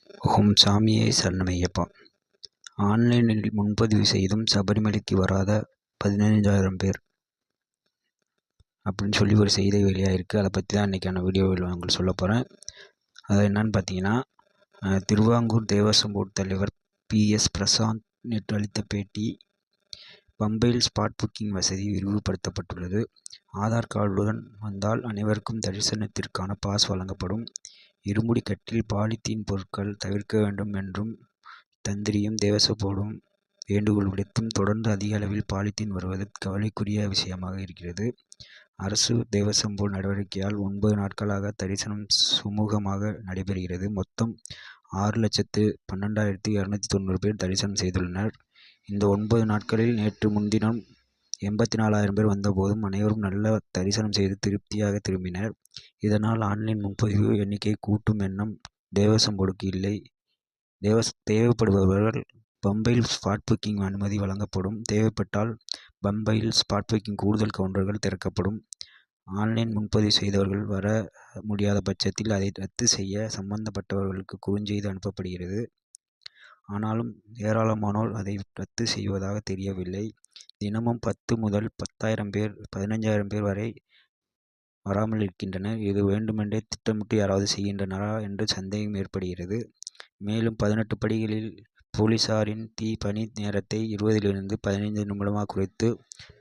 ஓம் சாமியே சரணமையப்பா. ஆன்லைனில் முன்பதிவு செய்தும் சபரிமலைக்கு வராத 15,000 பேர் அப்படின்னு சொல்லி ஒரு செய்தி வெளியாகிருக்கு. அதை பற்றி தான் இன்றைக்கான வீடியோவில் உங்களுக்கு சொல்ல போகிறேன். அது என்னன்னு பார்த்தீங்கன்னா, திருவாங்கூர் தேவசம் போர்டு தலைவர் PS பிரசாந்த் நேற்று அளித்த பேட்டி. பம்பையில் ஸ்பாட் புக்கிங் வசதி விரிவுபடுத்தப்பட்டுள்ளது. ஆதார் கார்டுடன் வந்தால் அனைவருக்கும் தரிசனத்திற்கான பாஸ் வழங்கப்படும். இருமுடி கட்டில் பாலித்தீன் பொருட்கள் தவிர்க்க வேண்டும் என்றும் தந்திரியும் தேவசம் போர்டும் வேண்டுகோள் விடுத்தும் தொடர்ந்து அதிக அளவில் பாலித்தீன் வருவது கவலைக்குரிய விஷயமாக இருக்கிறது. அரசு தேவசம் போர்டு நடவடிக்கையால் 9 நாட்களாக தரிசனம் சுமூகமாக நடைபெறுகிறது. மொத்தம் 6,12,290 பேர் தரிசனம் செய்துள்ளனர். இந்த 9 நாட்களில் நேற்று முன்தினம் 84,000 பேர் வந்தபோதும் அனைவரும் நல்ல தரிசனம் செய்து திருப்தியாக திரும்பினர். இதனால் ஆன்லைன் முன்பதிவு எண்ணிக்கை கூட்டும் எண்ணம் தேவசம் போர்டுக்கு இல்லை. தேவைப்படுபவர்கள் பம்பையில் ஸ்பாட் புக்கிங் அனுமதி வழங்கப்படும். தேவைப்பட்டால் பம்பையில் ஸ்பாட் புக்கிங் கூடுதல் கவுண்டர்கள் திறக்கப்படும். ஆன்லைன் முன்பதிவு செய்தவர்கள் வர முடியாத பட்சத்தில் அதை ரத்து செய்ய சம்பந்தப்பட்டவர்களுக்கு குறுஞ்செய்தி அனுப்பப்படுகிறது. ஆனாலும் ஏராளமானோர் அதை ரத்து செய்வதாக தெரியவில்லை. தினமும் 10 முதல் 10,000 பேர் 15,000 பேர் வரை வராமல் இருக்கின்றனர். இது வேண்டுமென்றே திட்டமிட்டு யாராவது செய்கின்றனரா என்று சந்தேகம் ஏற்படுகிறது. மேலும் 18 படிகளில் போலீசாரின் பணி நேரத்தை 20லிருந்து 15 நிமிடமாக குறைத்து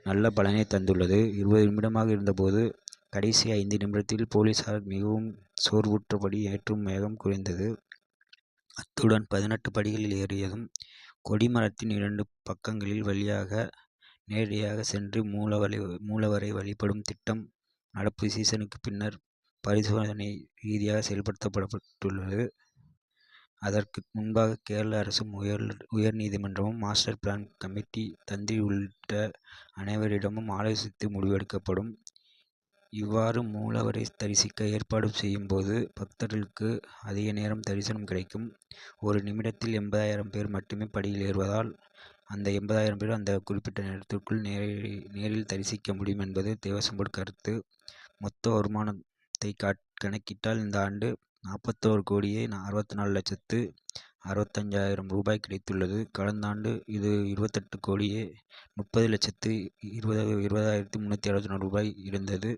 நல்ல பலனை தந்துள்ளது. 20 நிமிடமாக இருந்தபோது கடைசி 5 நிமிடத்தில் போலீசார் மிகவும் சோர்வுற்றபடி ஏற்றும் வேகம் குறைந்தது. அத்துடன் 18 படிகளில் ஏறியதும் கொடிமரத்தின் 2 பக்கங்களில் வழியாக நேரடியாக சென்று மூலவரை வழிபடும் திட்டம் நடப்பு சீசனுக்கு பின்னர் பரிசோதனை ரீதியாக செயல்படுத்தப்பட்டுள்ளது. அதற்கு முன்பாக கேரள அரசும் உயர்நீதிமன்றமும் மாஸ்டர் பிளான் கமிட்டி தந்திரி உள்ளிட்ட அனைவரிடமும் ஆலோசித்து முடிவெடுக்கப்படும். இவ்வாறு மூலவரை தரிசிக்க ஏற்பாடு செய்யும் போது பக்தர்களுக்கு அதிக நேரம் தரிசனம் கிடைக்கும். ஒரு நிமிடத்தில் 80,000 பேர் மட்டுமே படியில் ஏறுவதால் அந்த 80,000 பேர் அந்த குறிப்பிட்ட நேரத்திற்குள் நேரில் தரிசிக்க முடியும் என்பது தேவசம் போர்டு கருத்து. மொத்த வருமானத்தை கணக்கிட்டால் இந்த ஆண்டு 41,64,65,000 ரூபாய் கிடைத்துள்ளது. கடந்த ஆண்டு இது 28,30,20,361 ரூபாய் இருந்தது.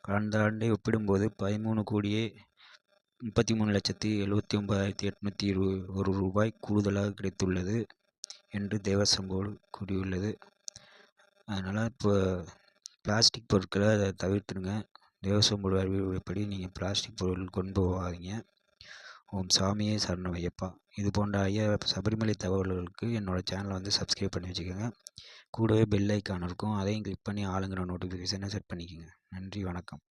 கடந்த ஆண்டை ஒப்பிடும்போது 13,33,79,801 ரூபாய் கூடுதலாக கிடைத்துள்ளது என்று தேவசம் போர்டு கூறியுள்ளது. அதனால் இப்போ பிளாஸ்டிக் பொருட்களை அதை தவிர்த்துடுங்க. தேவசம் போர்டு அறிவுரைப்படி நீங்கள் பிளாஸ்டிக் பொருட்கள் கொண்டு போகாதீங்க. ஓம் சாமியே சரணமையப்பா. இது போன்ற சபரிமலை தகவல்களுக்கு என்னோடய சேனலை சப்ஸ்கிரைப் பண்ணி வச்சுக்கோங்க. கூடவே பெல் ஐக்கான் இருக்கும், அதையும் கிளிக் பண்ணி ஆளுங்கிற நோட்டிஃபிகேஷனை செட் பண்ணிக்கோங்க. நன்றி, வணக்கம்.